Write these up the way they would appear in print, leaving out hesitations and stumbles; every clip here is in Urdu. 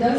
10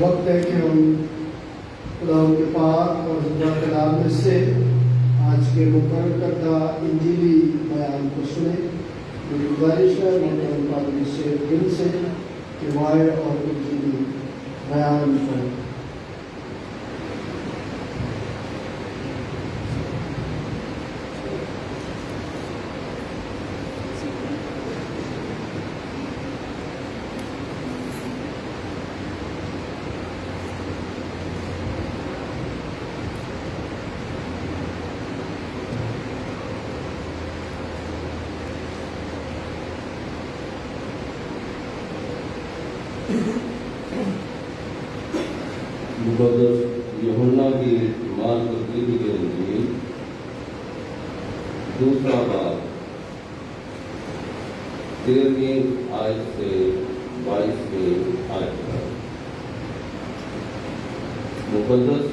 وقت ہے کہ ہم خدا کے پاک اور زندہ کلام میں سے آج کے مقرر کردہ انجیلی بیان کو سنیں. میری گزارش ہے محترم پادری سے دل سے کہ وائے اور انجیلی بیان کریں. مقدس یوحنا کی مال تبدیلی کے انجیل دوسرا باب 13ویں آیت سے 22ویں آیت تک. مقدس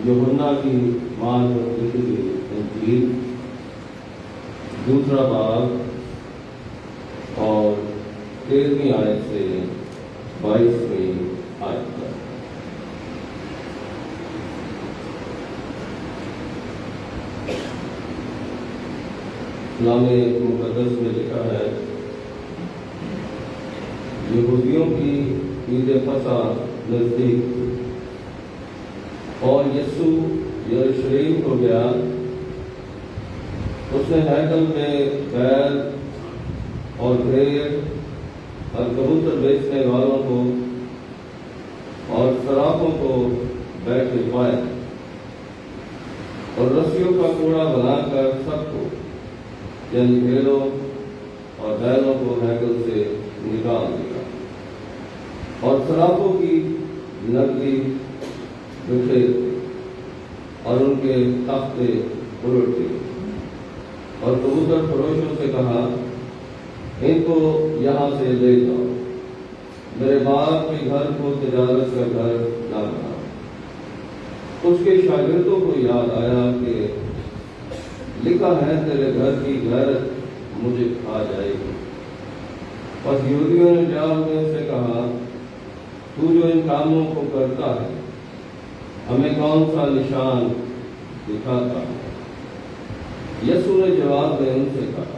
یوحنا کی مال تبدیلی کی انجیل دوسرا باب اور 13ویں آیت سے 22ویں آیت تک. کلام مقدس میں لکھا ہے یہودیوں کی عید فصح نزدیک تھی اور یسوع یروشلم کو گیا. اس نے ہیکل میں بیل اور بھیڑ اور کبوتر بیچنے والوں کو اور صرافوں کو بیٹھے پایا اور رسیوں کا کوڑا بنا کر سب کو یعنی بھیڑوں اور بیلوں کو ہیکل سے نکال دیا اور صرافوں کی نقدی بکھیر دی اور ان کے تختے الٹ دیے اور کبوتر فروشوں سے کہا ان کو یہاں سے لے جاؤ, میرے باپ کے گھر کو تجارت کا گھر نہ بناؤ. اس کے شاگردوں کو یاد آیا کہ لکھا ہے تیرے گھر کی غیرت مجھے کھا جائے گی. اور یہودیوں نے جواب میں اس سے کہا تو جو ان کاموں کو کرتا ہے ہمیں کون سا نشان دکھاتا ہے؟ یسوع نے جواب میں ان سے کہا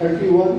31,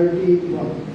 31।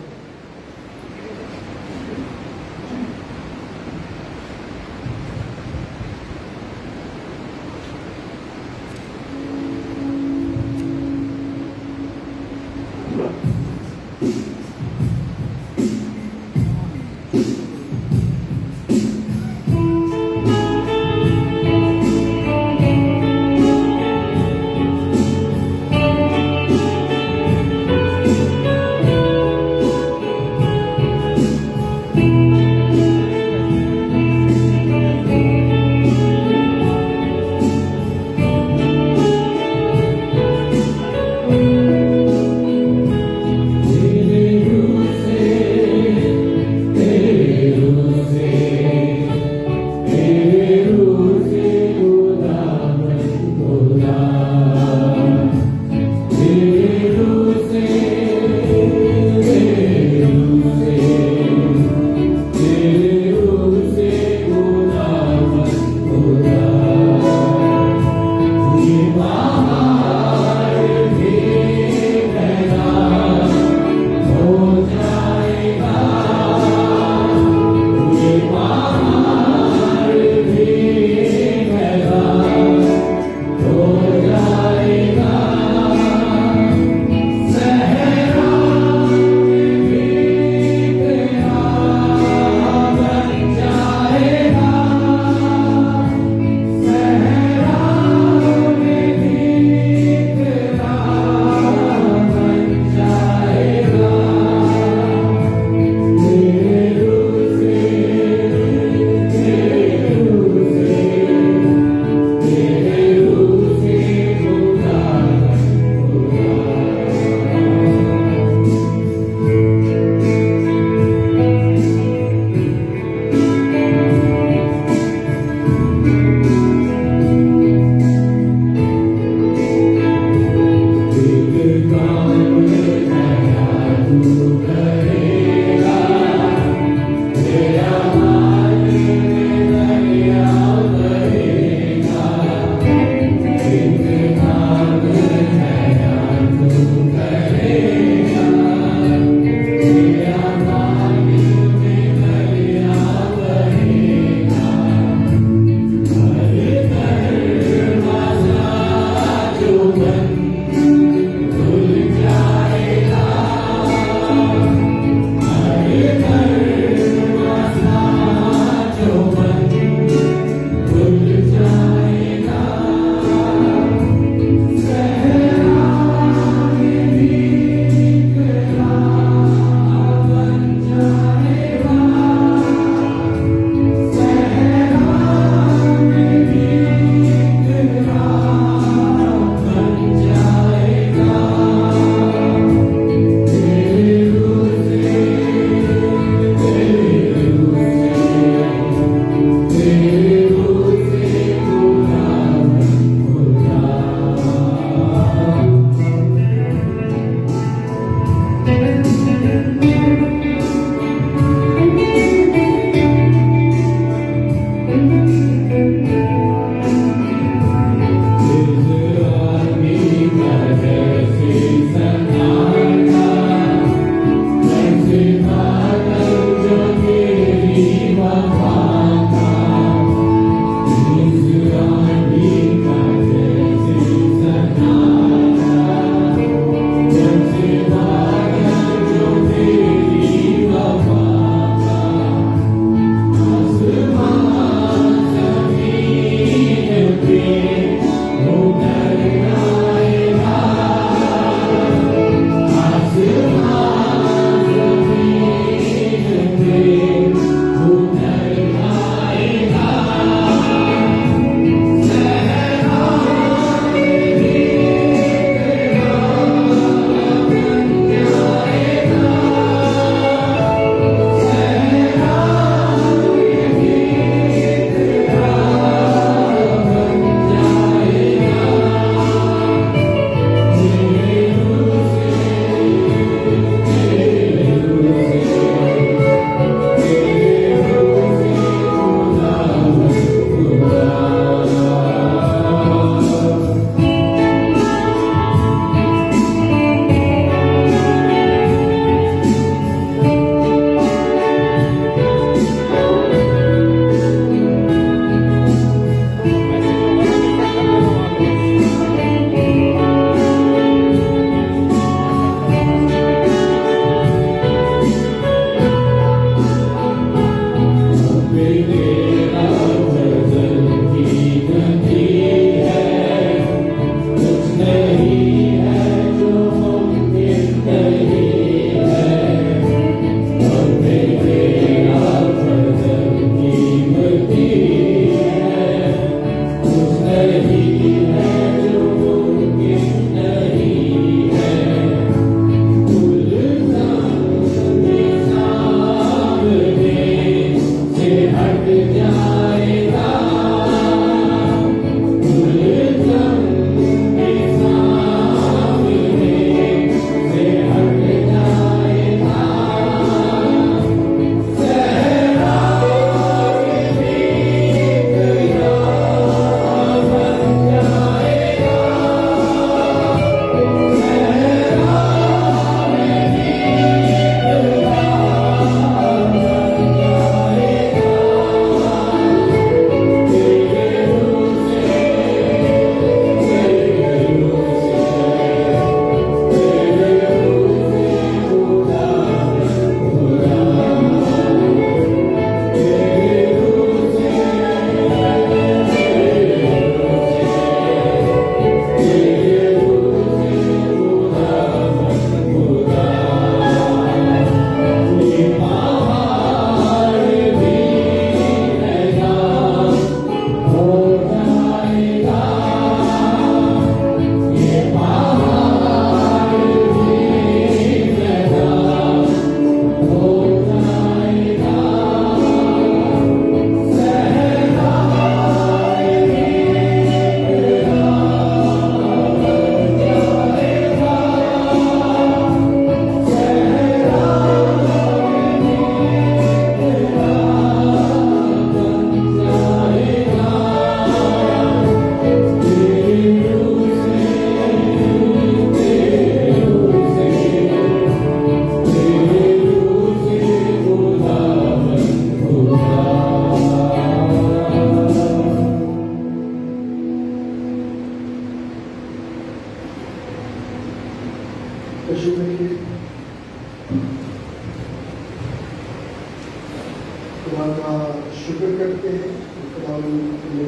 خدا کا شکر کرتے ہیں کہ خدا اپنے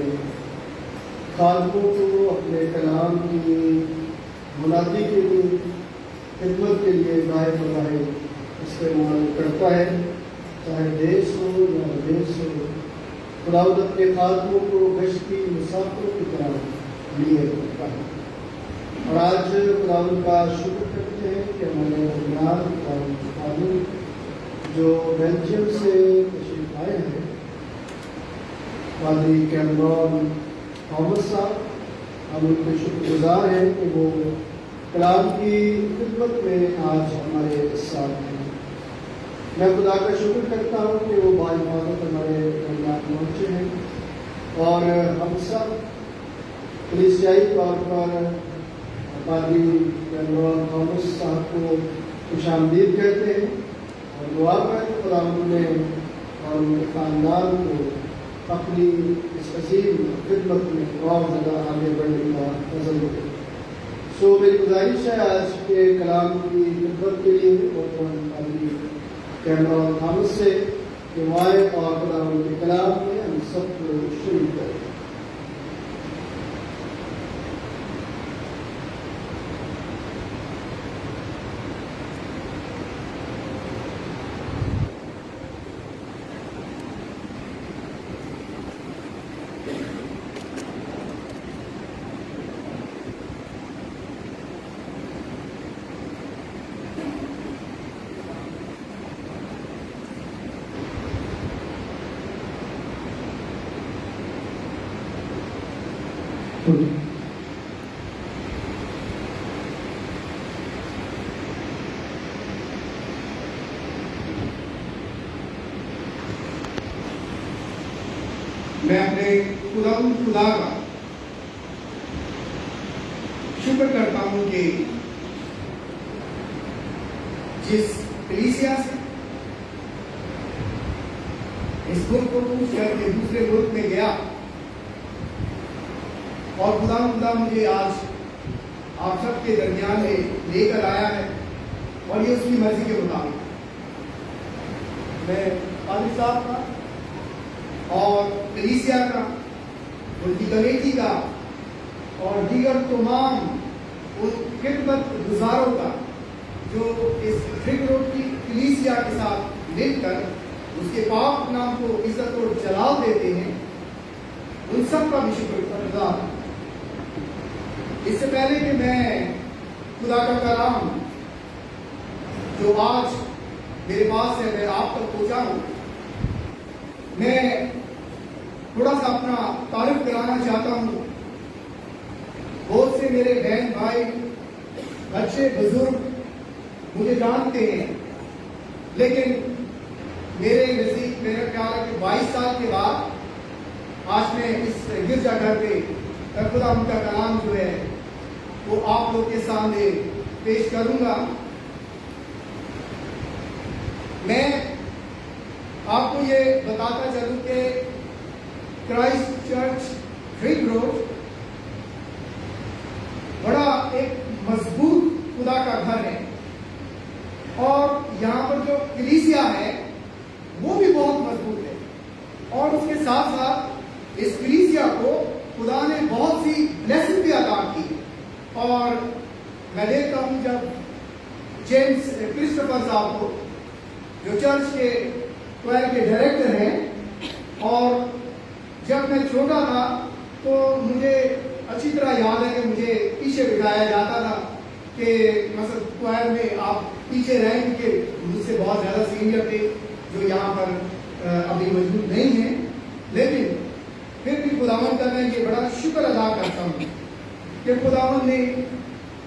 خادموں کو اپنے کلام کی منادی کے لیے خدمت کے لیے گائے بغائے استعمال کرتا ہے، چاہے دیش ہو یا ودیش ہو۔ خدا اپنے خادموں کو گشتی مسافروں کی طرح لیے رکھتا ہے، اور آج خدا کا شکر کرتے ہیں کہ ہمارے درمیان خادم جو بیلجیم سے تشریف آئے ہیں، پادری کیمرون تھامس صاحب، ہم ان کے شکر گزار ہیں کہ وہ کلام کی خدمت میں آج ہمارے ساتھ ہیں۔ میں خدا کا شکر کرتا ہوں کہ وہ باحفاظت ہمارے درمیان پہنچے ہیں، اور ہم سب کلیسیائی طور پر پادری کیمرون تھامس صاحب کو خوش آمدید کہتے ہیں، اور دعا کریں خدا نے اور ان کے خاندان کو اپنی اس عظیم خدمت میں اور زیادہ آگے بڑھنے کا فضل دے۔ سو میری گزارش ہے آج کے کلام کی خدمت کے لیے پادری کیمرون تھامس سے کہ وہ آئے اور خدا ان کے کلام میں ہم سب کو شریک کریں۔ میں اپنے خدا کا شکر کرتا ہوں کہ جس کلیسیا سے اس ملک کو پوچھ کر کے دوسرے ملک میں گیا، اور خدا مجھے آج آپ سب کے درمیان میں لے کر آیا ہے، اور یہ اس کی مرضی کے مطابق میں پادری صاحب کا اور کلیسیا کا، ان کی کمیٹی کا، اور دیگر تمام ان خدمت گزاروں کا جو اس ڈرنک روڈ کی کلیسیا کے ساتھ مل کر اس کے پاک نام کو عزت اور جلال دیتے ہیں، ان سب کا بھی شکر گزار ہوں۔ اس سے پہلے کہ میں خدا کا کلام جو آج میرے پاس ہے میں آپ تک پہنچاؤں، میں تھوڑا سا اپنا تعارف کرانا چاہتا ہوں۔ بہت سے میرے بہن بھائی، بچے، بزرگ مجھے جانتے ہیں، لیکن میرے نزدیک میرا خیال ہے کہ 22 سال کے بعد آج میں اس گرجا گھر پہ خدا ان کا کلام جو ہے وہ آپ لوگ کے سامنے پیش کروں گا۔ میں آپ کو یہ بتاتا چلوں کہ کرائسٹ چرچ ڈرنک روڈ بڑا ایک مضبوط خدا کا گھر ہے، اور یہاں پر جو کلیسیا ہے وہ بھی بہت مضبوط ہے، اور اس کے ساتھ ساتھ اس کلیسیا کو خدا نے بہت سی بلیسنگ بھی عطا کی۔ اور میں دیکھتا ہوں جب جیمس کرسٹوفر صاحب کو جو چرچ کے کوائر کے ڈائریکٹر ہیں، اور جب میں چھوٹا تھا تو مجھے اچھی طرح یاد ہے کہ مجھے پیچھے بٹھایا جاتا تھا کہ مثلا کوائر میں آپ پیچھے رہیں کہ مجھ سے بہت زیادہ سینئر تھے جو یہاں پر ابھی موجود نہیں ہیں، لیکن پھر بھی خداوند کا میں یہ بڑا شکر ادا کرتا ہوں کہ خداوند نے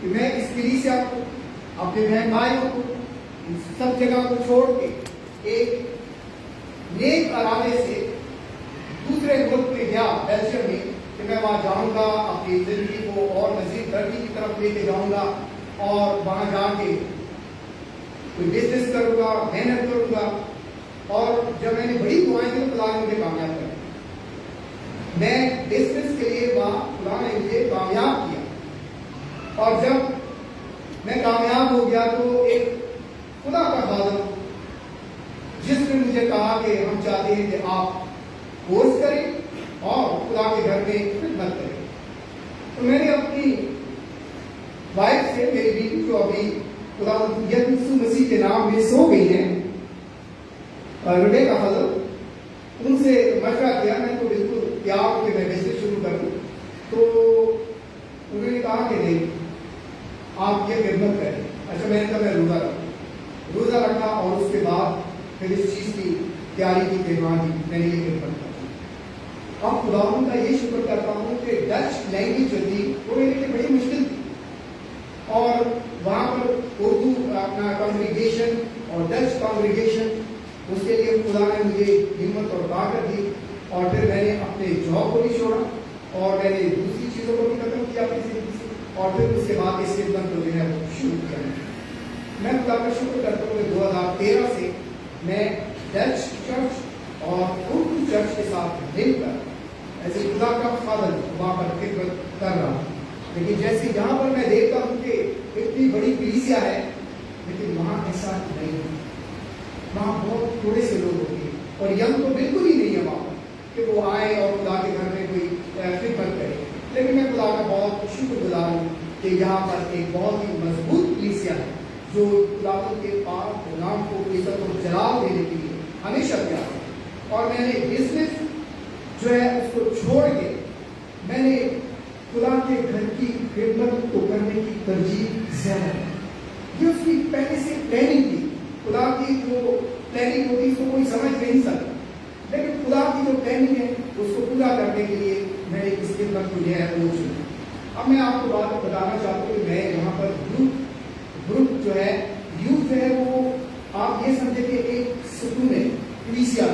کہ میں اس کلیسیا کو، اپنے بہن بھائیوں کو، سب جگہ کو چھوڑ کے ایک نیک ارادے سے دوسرے ملک میں گیا، بیلجیم میں، کہ میں وہاں جاؤں گا، اپنی زندگی کو اور مزید ترقی کی طرف لے کے جاؤں گا، اور وہاں جا کے کوئی بزنس کروں گا، محنت کروں گا۔ اور جب میں نے بڑی دعائیں کی تو خدا نے مجھے کامیاب کر دیا۔ میں بزنس کے لیے وہاں خدا نے مجھے کامیاب کیا، اور جب میں کامیاب ہو گیا تو ایک خدا کا تاکہ ہم چاہتے ہیں کہ آپ کورس کریں اور خدا کے گھر میں خدمت کریں. تو میں نے اپنی وائف سے, میری بیوی جو ابھی خدا یسوع مسیح کے نام میں سو گئی ہیں, ربیکہ حضرت, ان سے مشورہ کیا. میں تو بالکل تیار ہوں کہ میں بزنس شروع کروں. تو انہوں نے کہا کہ نہیں, آپ یہ خدمت کریں. اچھا, میں نے کہا میں روزہ رکھا اور اس کے بعد پھر اس چیز کی تیاری کی کہ ہاں جی میں نے یہ خدمت کروں. اب خداوند کا یہ شکر کرتا ہوں کہ ڈچ لینگویج جو تھی وہ میرے لیے بڑی مشکل تھی, اور وہاں پر اردو اپنا کانگریگیشن اور ڈچ کانگریگیشن, اس کے لیے خدا نے مجھے ہمت اور طاقت دی. اور پھر میں نے اپنے جاب کو بھی چھوڑا اور میں نے دوسری چیزوں کو بھی ختم کیا اپنی زندگی سے, اور پھر اس کے بعد اس خدمت کو جو ہے وہ شروع کیا. میں خدا کا شکر کرتا ہوں کہ 2013 سے میں ڈچ چرچ اور اردو چرچ کے ساتھ مل کر ایسے خدا کا فضل وہاں پر خدمت کر رہا ہوں. لیکن جیسے یہاں پر میں دیکھتا ہوں کہ اتنی بڑی کلیسیا ہے, لیکن وہاں ایسا نہیں ہے. وہاں بہت تھوڑے سے لوگ ہوتے ہیں اور یم تو بالکل ہی نہیں ہے وہاں پر کہ وہ آئے اور خدا کے گھر میں کوئی خدمت کرے. لیکن میں خدا کا بہت شکر گزار ہوں کہ یہاں پر ایک بہت ہی مضبوط کلیسیا ہے جو خدا کے پاک نام کو عزت و جلال دینے کے لیے ہمیشہ تیار ہے. اور میں نے بزنس جو ہے اس کو چھوڑ کے میں نے خدا کے گھر کی خدمت کو کرنے کی ترجیح زیادہ ہے. یہ اس کی پہلے سے پلاننگ تھی. خدا کی جو پلاننگ ہوتی ہے اس کو کوئی سمجھ نہیں سکتا, لیکن خدا کی جو پلاننگ ہے اس کو پورا کرنے کے لیے میں نے اس خدمت کو جو ہے وہ چنا. اب میں آپ کو بات بتانا چاہتا ہوں کہ میں یہاں پر گروپ جو ہے یوتھ جو ہے وہ آپ یہ سمجھے کہ ایک ستون ہے کلیسیا,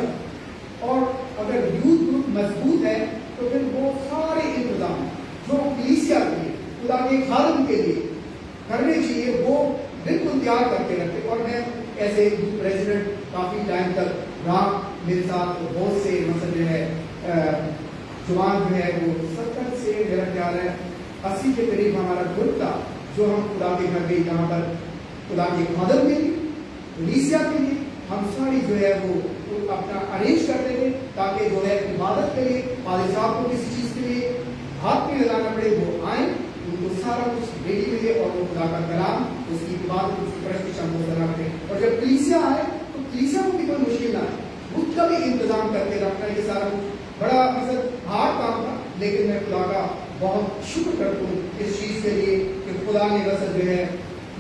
اور اگر یوتھ گروپ مضبوط ہے تو پھر وہ سارے انتظام جو کلیسیا کے لیے خدا کے خادم کے لیے کرنے چاہیے وہ بالکل تیار کر کے رکھتے. اور میں ایسے پریزیڈنٹ کافی ٹائم تک رہا, میرے ساتھ بہت سے مثلا جو ہے جوان جو ہے وہ 70 سے میرا خیال ہے 80 کے قریب ہمارا گروپ تھا جو ہم خدا کے گھر میں یہاں پر خدا کے خادم کے لیے کلیسیا کے لیے ہم ساری جو ہے وہ اپنا ارینج کرتے تھے تاکہ جو ہے عبادت کے لیے والد صاحب کو کسی چیز کے لیے ہاتھ میں لگانا پڑے, وہ آئیں ان کو سارا کچھ ریڈی ملے اور وہ خدا کا کلام اس کی عبادت اس کی پرستش ہم کو کرنا پڑے. اور جب کلیسیا آئے تو کلیسیا کو بھی کوئی مشکل نہ آئے, خود کا بھی انتظام کر کے رکھنا, یہ سارا بڑا مثلا ہارڈ کام تھا. لیکن میں خدا کا بہت شکر کرتا ہوں اس چیز کے لیے کہ خدا نے مثلا جو ہے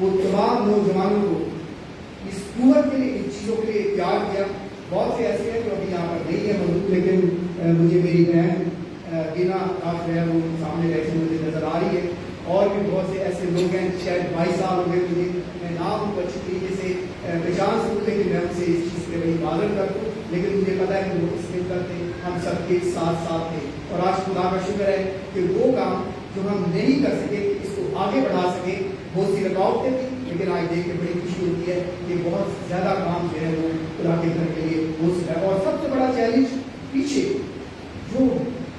وہ تمام نوجوانوں کو اس قوت کے لیے ان چیزوں کے لیے تیار کیا. بہت سے ایسے ہیں جو ابھی یہاں پر نہیں ہے موجود, لیکن مجھے میری بہن بینا آپ جو ہے وہ سامنے بیٹھی مجھے نظر آ رہی ہے. اور بھی بہت سے ایسے لوگ ہیں, شاید 22 سال ہو گئے مجھے, میں نام ان کو اچھی طریقے سے پہچان سکوں کہ میں ان سے اس چیز کے بڑی عبادت کرتا ہوں, لیکن مجھے پتا ہے کہ وہ اس میں کرتے ہم سب کے ساتھ ساتھ تھے. اور آج خدا کا شکر ہے کہ وہ کام جو ہم نہیں کر سکے اس کو آگے بڑھا سکے, بہت سی رکاوٹیں تھیں, لیکن آج دیکھ کے بڑی خوشی ہوتی ہے کہ بہت زیادہ کام جو ہے وہ خدا کے گھر کے لیے ہو سکا ہے. اور سب سے بڑا چیلنج پیچھے جو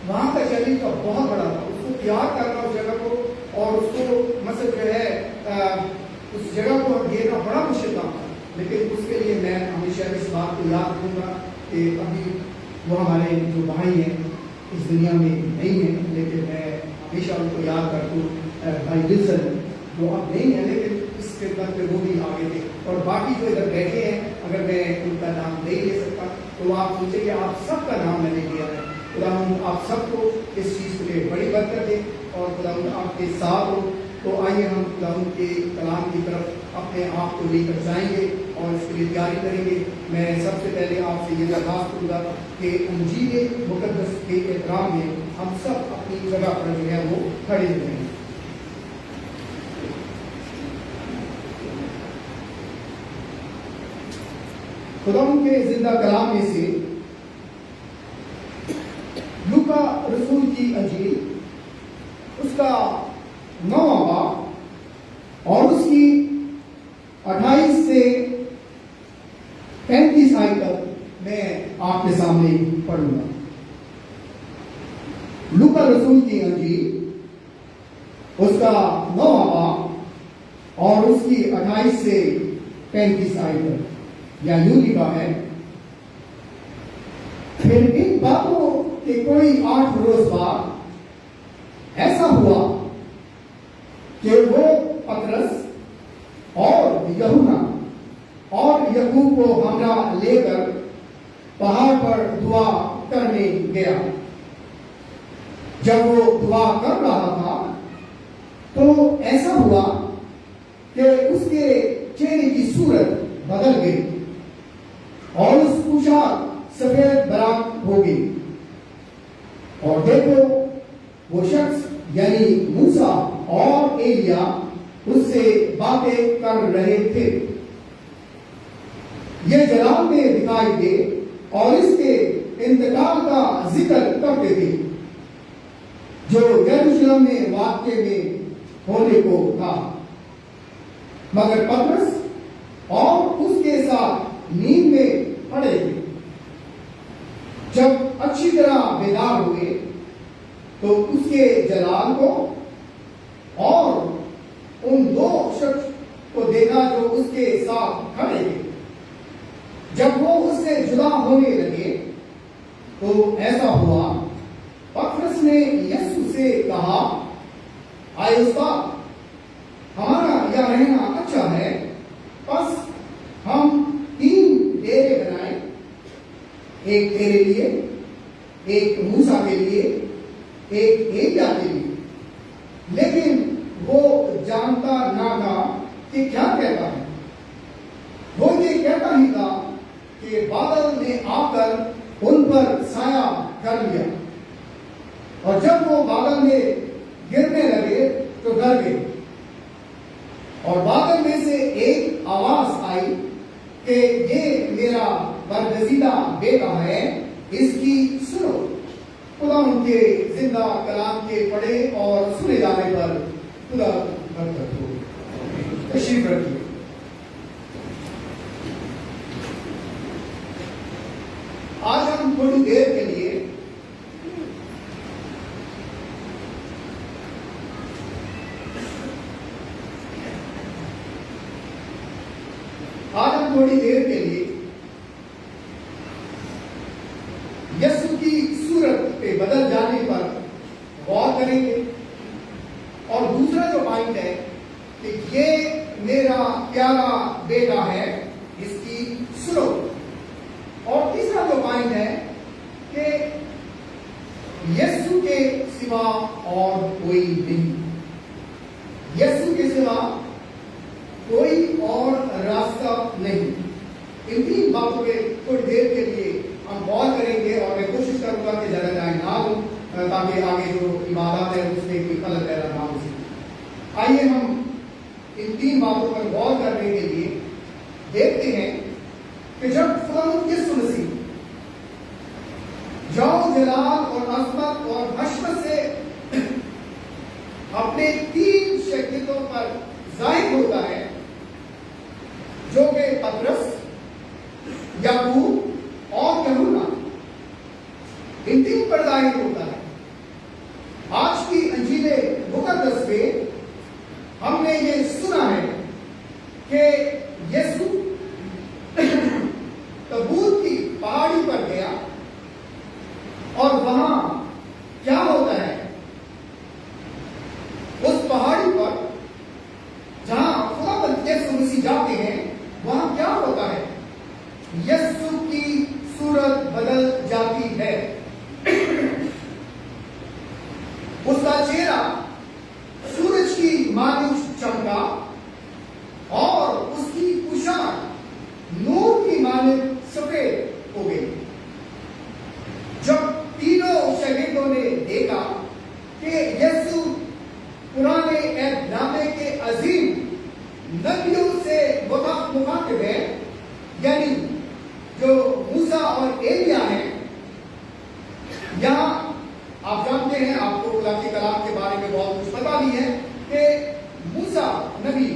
وہاں کا چیلنج کا بہت بڑا تھا, اس کو تیار کرنا اس جگہ کو, اور اس کو مثلا جو ہے اس جگہ کو گھیرنا بڑا مشکل کام تھا. لیکن اس کے لیے میں ہمیشہ اس بات کو یاد رکھوں گا کہ ابھی وہ ہمارے جو بھائی ہیں اس دنیا میں نہیں ہیں, لیکن میں ہمیشہ ان کو یاد کرتا ہوں. بھائی ولسن جو اب نہیں ہے لیکن اس خدمت میں وہ بھی آگے تھے. اور باقی جو ادھر بیٹھے ہیں اگر میں ان کا نام نہیں لے سکتا تو آپ سوچیں کہ آپ سب کا نام میں نے لیا ہے. خدا آپ سب کو اس چیز کے لیے بڑی برکت دے اور خدا آپ کے ساتھ ہو. تو آئیے ہم خدا کے کلام کی طرف اپنے آپ کو لے کر جائیں گے اور اس کے لیے تیاری کریں گے. میں سب سے پہلے آپ سے یہ درخواست کروں گا کہ انجیل مقدس کے احترام میں ہم سب اپنی جگہ پر جو ہے وہ کھڑے ہوئے ہیں. خدا کے زندہ کلام میں سے لوکا رسول کی انجیل اس کا 9واں باب اور اس کی 28 سے 35 آیت تک میں آپ کے سامنے پڑھوں گا. لوکا رسول کی انجیل اس کا 9واں باب اور اس کی 28 سے 35 آیت تک, یا یوں لکھا ہے, پھر ان باتوں کے کوئی 8 روز بعد ایسا ہوا کہ وہ پطرس اور یوحنا اور یعقوب کو ہمراہ لے کر پہاڑ پر دعا کرنے گیا۔ جب وہ دعا کر رہا تھا تو ایسا ہوا کہ اس کے چہرے کی صورت بدل گئی اور اس پوشاک سفید براق ہو گئی، اور دیکھو وہ شخص یعنی موسیٰ اور ایلیا اس سے باتیں کر رہے تھے۔ یہ جلال میں دکھائی دے اور اس کے انتقال کا ذکر کرتے تھے جو یروشلم میں واقعے میں ہونے کو تھا، مگر پطرس اور اس کے ساتھ نیند میں پڑے تھے۔ جب اچھی طرح بیدار ہوئے تو اس کے جلال کو اور ان 2 شخص کو دیکھا جو اس کے ساتھ کھڑے تھے۔ جب وہ اس سے جدا ہونے لگے تو ایسا ہوا، پطرس نے یسوع سے کہا، آئے استاد، ہمارا یہاں رہنا اچھا ہے، بس ہم 3 ڈیرے بنائیں، ایک تیرے لیے، ایک موسیٰ کے لیے، ایک ایلیا کے لیے۔ لیکن وہ جانتا نہ تھا کہ کیا کہتا ہے۔ وہ یہ کہتا ہی تھا کہ بادل نے آ کر ان پر سایہ کر لیا، اور جب وہ بادل میں گرنے لگے تو ڈر گئے، اور بادل میں سے ایک آواز آئی کہ یہ میرا برگزیدہ بیٹا ہے، اس کی سنو۔ خدا ان کے زندہ کلام کے پڑھے اور سنے جانے پر خدا برکت ہو۔ تشریف رکھیے۔ آج ہم تھوڑی دیر کے لیے یسوع کی صورت پہ بدل جانے پر غور کریں گے، اور دوسرا جو پوائنٹ ہے کہ یہ میرا پیارا بیٹا ہے، اس کی سنو۔ اور تیسرا جو پوائنٹ ہے کہ یسوع کے سوا اور کوئی نہیں، یسوع کے سوا کوئی اور راستہ نہیں۔ ان 3 باتوں پہ تھوڑی دیر کے لیے ہم غور کریں گے، اور میں کوشش کروں گا کہ زیادہ ٹائم نہ ہو تاکہ آگے جو عبادات ہے اس میں کوئی غلط پیدا نہ ہو سکے۔ آئیے ہم ان 3 باتوں پر غور کرنے کے لیے دیکھتے ہیں کہ جب خداوند یسوع مسیح جاؤ جلال اور عظمت اور حشمت سے اپنے 3 شاگردوں پر ظاہر ہوتا ہے، جو کہ پطرس، یعقوب اور یوحنا، ان 3 پر ظاہر ہوتا ہے۔ آج کی انجیل مقدس میں ہم نے یہ سنا ہے کہ یسوع تبوت کی پہاڑی پر گیا، اور وہاں کیا ہوتا ہے؟ اس پہاڑی پر جہاں خداوند یسوع مسیح جاتے ہیں، وہاں کیا ہوتا ہے؟ یسوع کی صورت بدل جاتی ہے۔ اس کا چہرہ سورج کی مانند چمکا، اور اس کی پوشاک نور کی مانند سفید ہو گئی۔ جب تینوں شاگردوں نے دیکھا کہ یسوع پرانے عہد نامے کے عظیم نبیوں سے مخاطب ہے، یعنی جو موسیٰ اور ایلیا ہیں، یہاں آپ جانتے ہیں، آپ کو خدا کے کلام کے بارے میں بہت کچھ پتا بھی ہے کہ موسیٰ نبی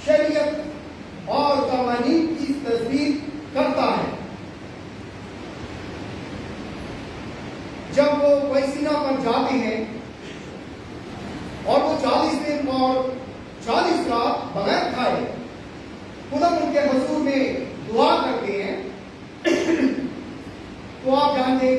شریعت اور قوانین کی تصدیق کرتا ہے۔ جب وہ سینا پر جاتے ہیں اور وہ 40 دن اور 40 رات بغیر کھائے خدا ان کے حضور میں دعا کرتے ہیں، تو آپ جانتے ہیں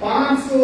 500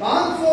500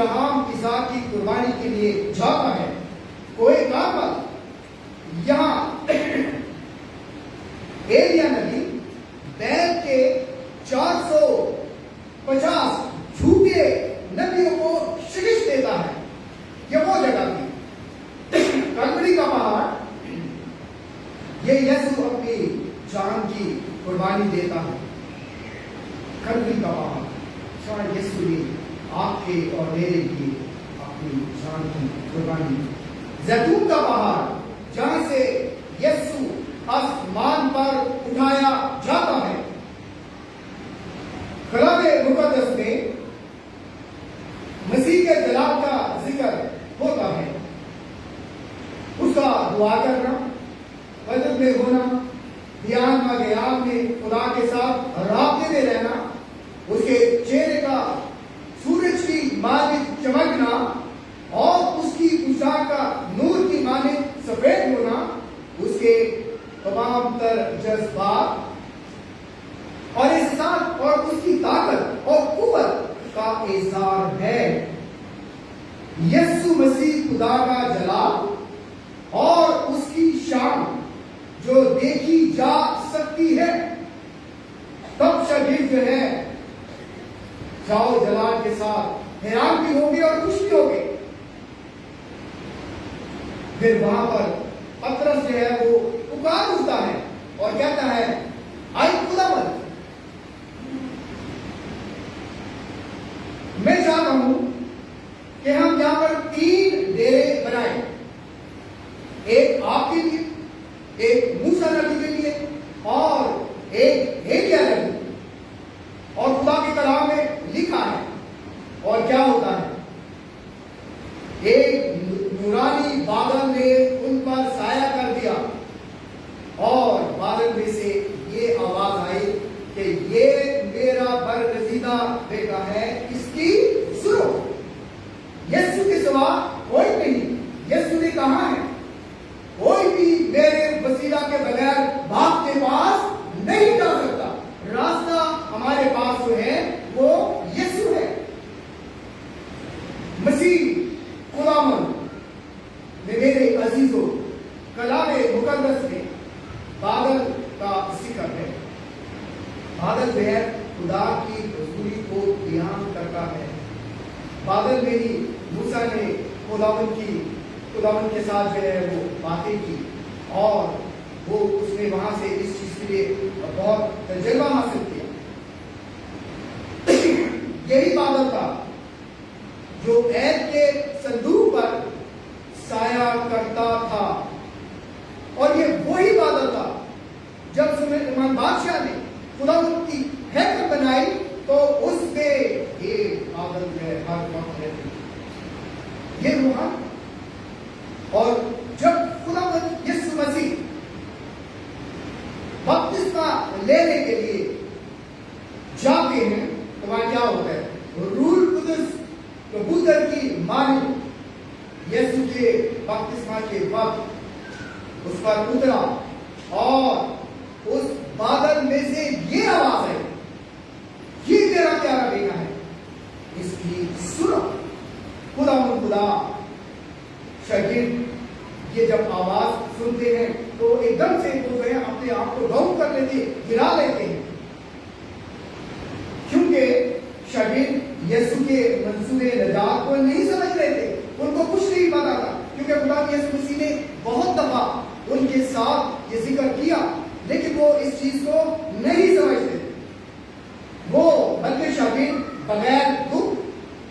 ابراہیم اسحاق کی قربانی کے لیے جاتا ہے، کوئی کاربل یہاں ایلیا نبی بیل کے 450 جھوٹے نبیوں کو شکست دیتا ہے۔ یہ وہ جگہ تھی، کلوری کا پہاڑ، یہ یسوع اپنی جان کی قربانی دیتا ہے۔ کلوری کا پہاڑ، شاید یسوع نے آپ کے اور میرے لیے اپنی جان کی قربانی دی۔ زیتون کا پہاڑ، جہاں سے یسوع آسمان پر اٹھایا جاتا ہے۔ کلام مقدس میں مسیح کے جلال کا ذکر ہوتا ہے، اس کا دعا کرنا، وجود میں ہونا، دھیان و غیاب میں خدا کے ساتھ رابطے میں رہنا، اس کے چہرے کا سورج کی مانند چمکنا اور اس کی پوشاک کا نور کی مانند سفید ہونا، اس کے تمام تر جذبات اور احساسات اور اس کی طاقت اور قوت کا اظہار ہے۔ یسوع مسیح خدا کا جلال اور اس کی شان جو دیکھی جا سکتی ہے، تب شاگرد جو ہے جاؤ جلال کے ساتھ حیران بھی ہوں گے اور خوش بھی ہوں گے۔ پھر وہاں پر پترس جو ہے وہ پکار اٹھتا ہے اور کہتا ہے، آئی خداوند، میں چاہتا ہوں کہ ہم یہاں پر 3 ڈیرے بنائیں، ایک آپ کے لیے، ایک موسیٰ نبی کے لیے اور ایک ایلیا نبی۔ اور خدا کے کلام میں لکھا ہے، اور کیا ہوتا ہے، ایک نورانی بادل نے ان پر سایہ کر دیا اور بادل میں سے یہ آواز آئی کہ یہ میرا برگزیدہ بیٹا ہے، اس کی سنو۔ یسوع کے سوا کوئی نہیں، یسوع نے کہا ہے کوئی بھی میرے وسیلہ کے بغیر باپ کے پاس نہیں جا سکتا۔ راستہ ہمارے پاس جو ہے وہ یسوع ہے۔ مسیح خداوند میں میرے عزیزوں، کلام مقدس میں بادل کا ذکر ہے۔ بادل جو ہے خدا کی حضوری کو بیان کرتا ہے۔ بادل میں ہی موسیٰ نے خداوند کے ساتھ جو ہے وہ باتیں کی اور وہ اس نے وہاں سے اس چیز کے لیے بہت تجربہ حاصل کیا۔ یہی بادل تھا جو عہد کے صندوق پر سایہ کرتا تھا، اور یہ وہی بادل تھا جب سلیمان بادشاہ نے خداوند کی ہیکل بنائی تو اس پہ یہ بادل جو ہے ہر وقت رہتی۔ یہ روحان، اور جب خداوند یسوع مسیح بپتسمہ لینے کے لیے جاتے ہیں تو وہاں کیا ہوتا ہے، روح القدس کبوتر کی مانند یسوع کے بپتسمہ کے وقت اس پر اترا، اور اس بادل میں سے یہ آواز ہے، یہ میرا پیارا بیٹا ہے، اس کی سنو۔ خدا شاگرد یہ جب آواز سنتے ہیں تو ایک دم سے وہ اپنے آپ کو ڈاؤن کر لیتے، گرا لیتے ہیں، کیونکہ شاگرد یسوع کے منصور نجات کو نہیں سمجھ رہے تھے، ان کو کچھ نہیں پتا تھا، کیونکہ خدا کی یسوع مسیح نے بہت دفعہ ان کے ساتھ یہ ذکر کیا، لیکن وہ اس چیز کو نہیں سمجھتے تھے۔ وہ بلکہ شاگرد بغیر دکھ،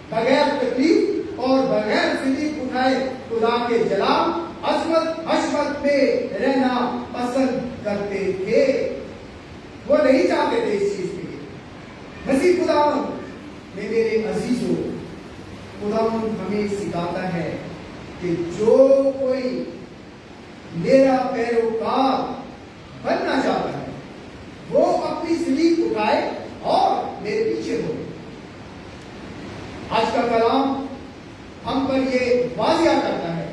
بغیر تکلیف اور بغیر فکر اٹھائے خدا کے جلال، عظمت، حشمت میں رہنا پسند کرتے تھے۔ وہ نہیں چاہتے تھے اس چیز کے لیے۔ مسیح خداوند میں میرے عزیزوں، خداوند ہمیں سکھاتا ہے کہ جو کوئی میرا پیروکار بننا چاہتا ہے وہ اپنی صلیب اٹھائے اور میرے پیچھے ہو۔ آج کا کلام ہم پر یہ واضح کرتا ہے،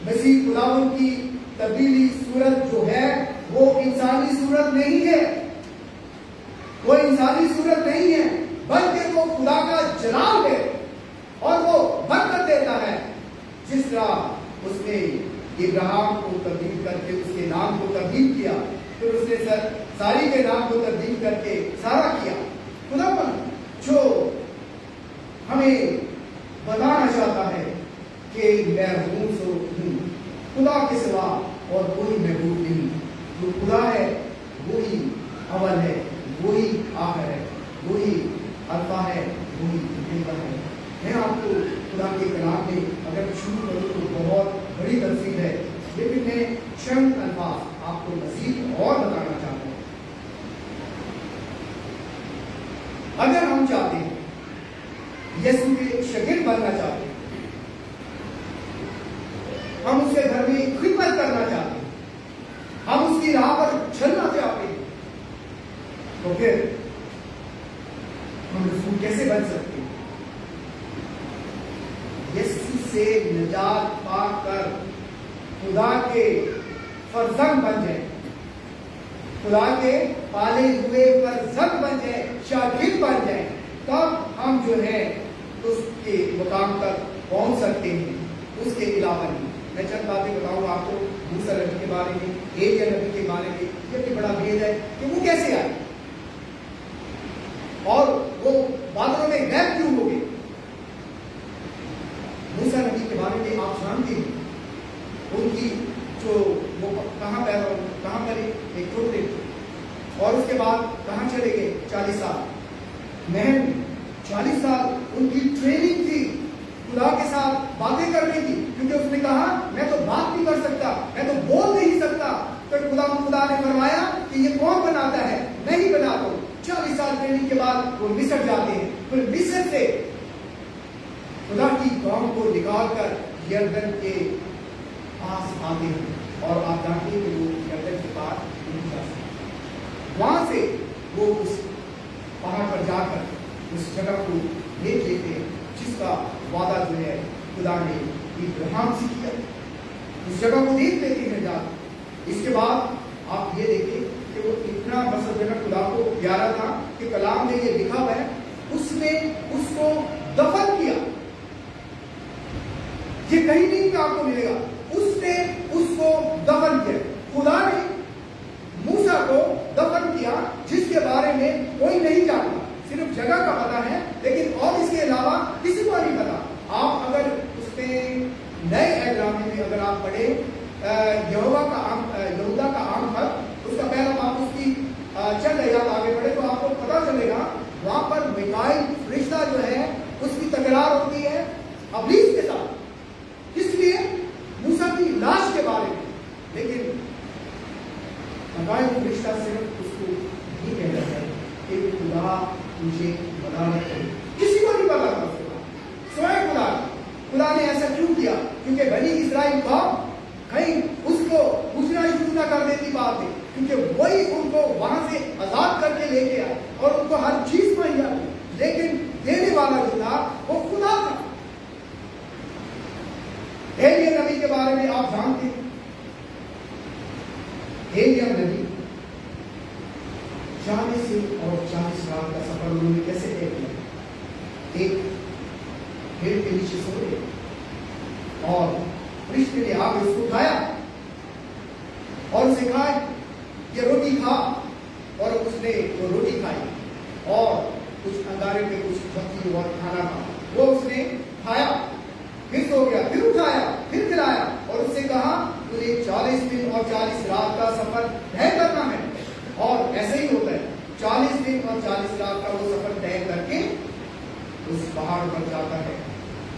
مسیح خداوند کی تبدیلی صورت جو ہے وہ انسانی صورت نہیں ہے، وہ انسانی صورت نہیں ہے، بلکہ وہ خدا کا جلال ہے، اور وہ برکت دیتا ہے. جس طرح اس نے ابراہیم کو تبدیل کر کے اس کے نام کو تبدیل کیا, پھر اس نے ساری کے نام کو تبدیل کر کے سارا کیا. خداوند جو ہمیں بتانا چاہتا ہے کہ میں ہوں, خدا کے سوا اور کوئی محبوب نہیں. جو خدا ہے وہی اول ہے, وہی آخر ہے, وہی الفا ہے, وہی اومیگا ہے. میں آپ کو خدا کے کلام میں اگر شروع کروں تو بہت بڑی تفصیل ہے, لیکن میں چند الفاظ آپ کو مزید اور بتانا چاہتا ہوں. اگر ہم چاہتے ہیں یسوع کے شاگرد بننا چاہتے ہیں, ہم اس کے گھر میں خدمت کرنا چاہتے ہیں, ہم اس کی راہ پر چلنا چاہتے ہیں, تو پھر ہم رسول کیسے بن سکتے ہیں؟ یسوع سے نجات پا کر خدا کے فرزند بن جائیں, خدا کے پالے ہوئے فرزند بن جائیں, شاگرد بن جائیں, تب ہم جو ہے اس کے مقام تک پہنچ سکتے ہیں. اس کے علاوہ نہیں. میں چند باتیں بتاؤں آپ کو موسیٰ نبی کے بارے میں, ایلیا نبی کے بارے میں. یہ بھی بڑا بھید ہے کہ وہ کیسے آئے اور وہ بادلوں میں غائب کیوں ہو گئے. موسیٰ نبی کے بارے میں آپ جانتے ہیں, ان کی جو وہ کہاں پیدا ہوئے, کہاں پر ایک چھوٹے, اور اس کے بعد کہاں چلے گئے 40 سال محل میں. 40 سال ان کی ٹریننگ تھی خدا کے ساتھ باتیں کرنے کی, کیونکہ اس نے کہا میں تو بات نہیں کر سکتا, میں تو بول نہیں سکتا. تو خدا نے فرمایا کہ یہ کون بناتا ہے, میں ہی بناتا ہوں. 40 سال ٹریننگ کے بعد وہ مصر جاتے ہیں, پھر مصر سے خدا کی قوم کو نکال کر یردن کے پاس آتے ہیں, اور آپ جانتے ہیں کہ وہ یردن کے پاس نہیں جا سکتے. وہاں سے وہ اس پہاڑ پر جا کر اس جگہ کو دیکھ لیتے ہیں جس کا وعدہ جو ہے خدا نے ابراہیم سے کیا. اس جگہ کو دیکھ لیتے ہیں جا. اس کے بعد آپ یہ دیکھیں کہ وہ اتنا مصر جگہ خدا کو پیارا تھا کہ کلام میں یہ لکھا ہوا ہے اس نے اس کو دفن کیا. یہ کہیں نہیں کہ آپ کو ملے گا, اس نے اس کو دفن کیا. خدا نے موسیٰ کو دفن کیا جس کے بارے میں کوئی نہیں جانتا, صرف جگہ کا پتا ہے, لیکن اور اس کے علاوہ کسی کو نہیں پتا. آپ اگر اس میں نئے احرام میں اگر آپ پڑھیں یہودا کا عام خط, اس کا پہلا باب اس کی چند آیات آگے پڑھے تو آپ کو پتا چلے گا وہاں پر میکائیل فرشتہ جو ہے اس کی تکرار ہوتی ہے ابلیس کے ساتھ, اس لیے موسیٰ کی لاش کے بارے میں. لیکن میکائیل فرشتہ صرف اس کو یہ کہتا ہے کہ خدا مجھے ملامت کرے. کسی کو نہیں پتا تھا سوائے خدا نے ایسا کیوں کیا, کیونکہ بنی اسرائیل قوم کہیں اس کو پوچھنا شروع نہ کر دیتی بات ہے, کیونکہ وہی ان کو وہاں سے آزاد کر کے لے کے آئے اور ان کو ہر چیز مہیا دی, لیکن دینے والا جو تھا وہ خدا تھا. ایلیا نبی کے بارے میں آپ جانتے ہیں. ایلیا نبی 40 اور 40 رات کا سفر انہوں نے کیسے طے کیا. ایک پیڑ کے نیچے سو گئے اور فرشتے نے آ کے اس کو کھایا اور اسے کہا یہ روٹی کھا, اور اس نے وہ روٹی کھائی اور کچھ انگارے پہ کچھ بچی اور کھانا تھا وہ اس نے کھایا, پھر سو گیا, پھر اٹھایا, پھر کھلایا اور اس سے کہا تجھے 40 دن اور 40 رات کا سفر طے کرنا ہے. اور ایسے ہی ہوتا ہے, 40 دن اور 40 رات کا وہ سفر طے کر کے اس پہاڑ پر جاتا ہے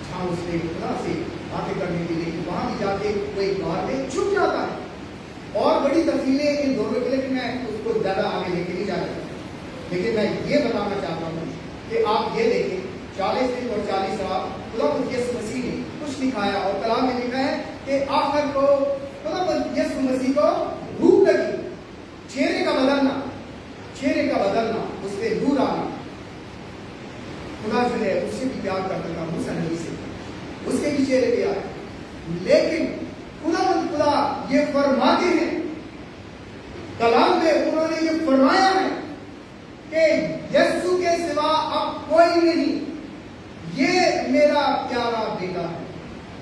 جہاں اس نے خدا سے باتیں کرنے کے لیے, وہاں بھی جا کے وہ ایک غار میں چھپ جاتا ہے. اور بڑی تفصیلیں ان دونوں کے لیے میں اس کو زیادہ آگے لے کے نہیں جا رہا, لیکن میں یہ بتانا چاہتا ہوں کہ آپ یہ دیکھیں 40 دن اور 40 رات خدا یسوع مسیح نے کچھ نہیں کھایا, اور کلام میں لکھا ہے کہ آخر کو خدا یسوع مسیح کو بھوک لگی. چہرے کا بدلنا اس پہ نور آنا. خدا جو ہے اس سے بھی پیار کرتا تھا موسیٰ نبی سے, اس کے بھی چہرے پہ آئے, لیکن خدا یہ فرماتے ہیں کلام میں, انہوں نے یہ فرمایا ہے کہ یسوع کے سوا اب کوئی نہیں, یہ میرا پیارا بیٹا ہے،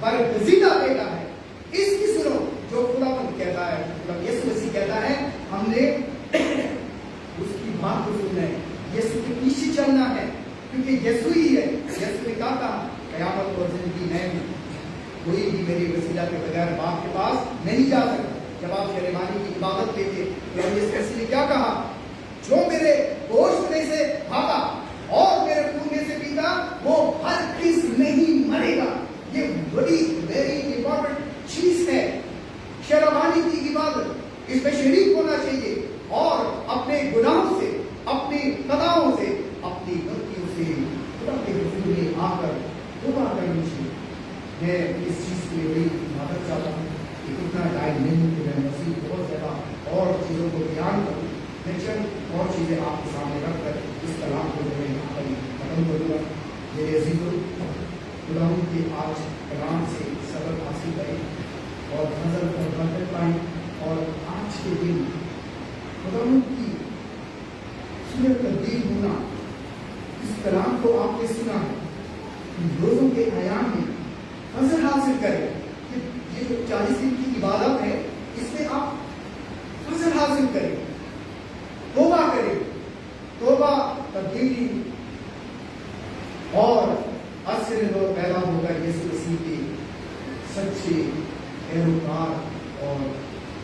برگزیدہ بیٹا ہے، اس کی سنو۔ جو خداوند کہتا ہے، یسوع مسیح کہتا ہے، ہم نے اس کی بات کو سننا ہے، یسوع کے پیچھے چلنا ہے، کیونکہ یسوع ہی ہے۔ یسوع نے کہا تھا قیامت اور زندگی میں کوئی بھی میری وسیلہ کے بغیر باپ کے پاس نہیں جا سکتا۔ جب آپ شریمانی کی عبادت کے تھے تو یسوع مسیح نے کیا کہا؟ جو میرے گوشت میں سے کھاتا اور میرے خون میں سے پیتا وہ ہرگز نہیں مرے گا۔ یہ بڑی ویری امپورٹنٹ چیز ہے۔ شرمانی کی عبادت، اس میں شریک ہونا چاہیے اور اپنے گناہوں سے، اپنی خطاؤں سے، اپنی غلطیوں سے خدا کے حضور میں آ کر توبہ کرنی چاہیے۔ میں اس چیز کے لیے بڑی مدد چاہتا ہوں کہ اتنا ٹائم نہیں کہ میں مسیح بہت زیادہ اور چیزوں کو بیان کروں۔ میں چند اور چیزیں آپ کے سامنے رکھ کر اس کلام کو جو ہے یہاں پر ختم کروں گا۔ میرے عزیزوں، خدا کے آج کلام سے سبق حاصل کریں اور نظر پر برکت پائیں، اور آج کے دن خدا کی سورت تبدیل ہونا، اس کلام کو آپ نے سنا ہے، روزوں کے ایام میں فضل حاصل کریں کہ یہ جو 40 دن کی عبادت ہے اس میں آپ فضل حاصل کریں، توبہ کریں، توبہ تبدیلی اور اثر لوگ پیدا ہو کر یسوع مسیح کے سچے پیروکار اور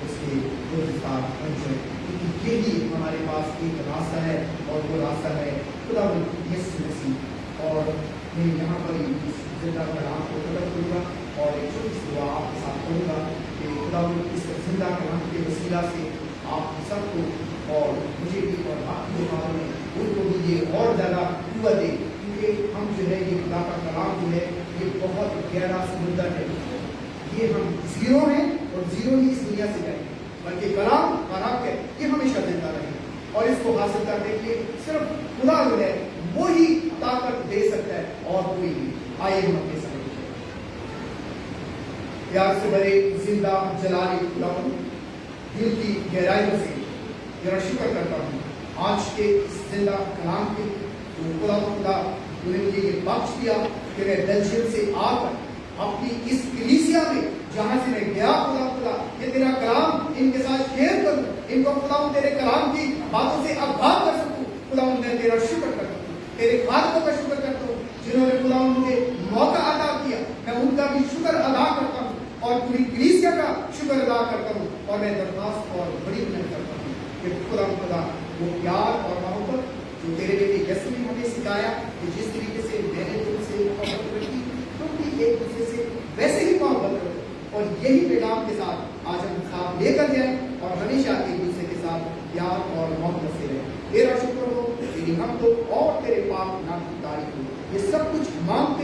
اس کے گرفتار بن جائے، کیونکہ یہی ہمارے پاس ایک راستہ ہے اور وہ راستہ ہے خدا یسوع مسیح۔ اور میں یہاں پر ہی اس زندہ کلام کو ختم کروں گا اور ایک چھوٹی سی دعا آپ کے ساتھ کروں گا کہ خدا اس زندہ کلام کے وسیلہ سے آپ سب کو اور مجھے بھی اور باقی جو باتوں میں ان کو بھی یہ اور زیادہ قوت دے، کیونکہ ہم جو ہے یہ خدا کا کلام جو ہے یہ بہت گہرا سمندر ہے۔ یہ ہم زیرو ہیں اور زیرو ہی اس دنیا سے جائیں، بلکہ کلام اور حق ہے یہ ہمیشہ زندہ رہے، اور اس کو حاصل کرنے کے لیے صرف خدا جو ہے وہی طاقت دے سکتا ہے اور کوئی نہیں۔ آئیے ہم اپنے سامنے پیار سے بڑے زندہ جلالی خداوند، دل کی گہرائیوں سے تیرا شکر کرتا ہوں آج کے اس زندہ کلام کے خدا تو نے مجھے یہ بخش دیا کہ میں بیلجیم سے آ کر اپنی اس کلیسیا میں جہاں سے میں گیا خدا یہ تیرا کلام ان کے ساتھ شیئر کروں، ان کو خدا تیرے کلام کی باتوں سے آگاہ کر سکوں۔ خدا میں تیرا شکر کرتا ہوں، تیرے خالقوں کا شکر کرتا ہوں جنہوں نے خدا مجھے موقع عطا کیا، میں ان کا بھی شکر ادا کرتا ہوں اور پوری کلیسیا کا شکر ادا کرتا ہوں، اور میں درخواست اور بڑی محنت کرتا ہوں کہ خدا وہ پیار اور محبت جو تیرے بیٹے یسوع نے ہمیں سکھایا کہ جس طریقے سے میں نے تم سے محبت رکھی تم بھی ایک دوسرے سے ویسے ہی محبت رکھو، اور یہی پیغام کے ساتھ آج ہم ساتھ لے کر جائیں اور ہمیشہ ایک دوسرے کے ساتھ پیار اور محبت سے رہیں۔ تیرا شکر ہو، تیری حمد ہو اور تیرے پاک نام کی تعریف ہو۔ یہ سب کچھ مانگ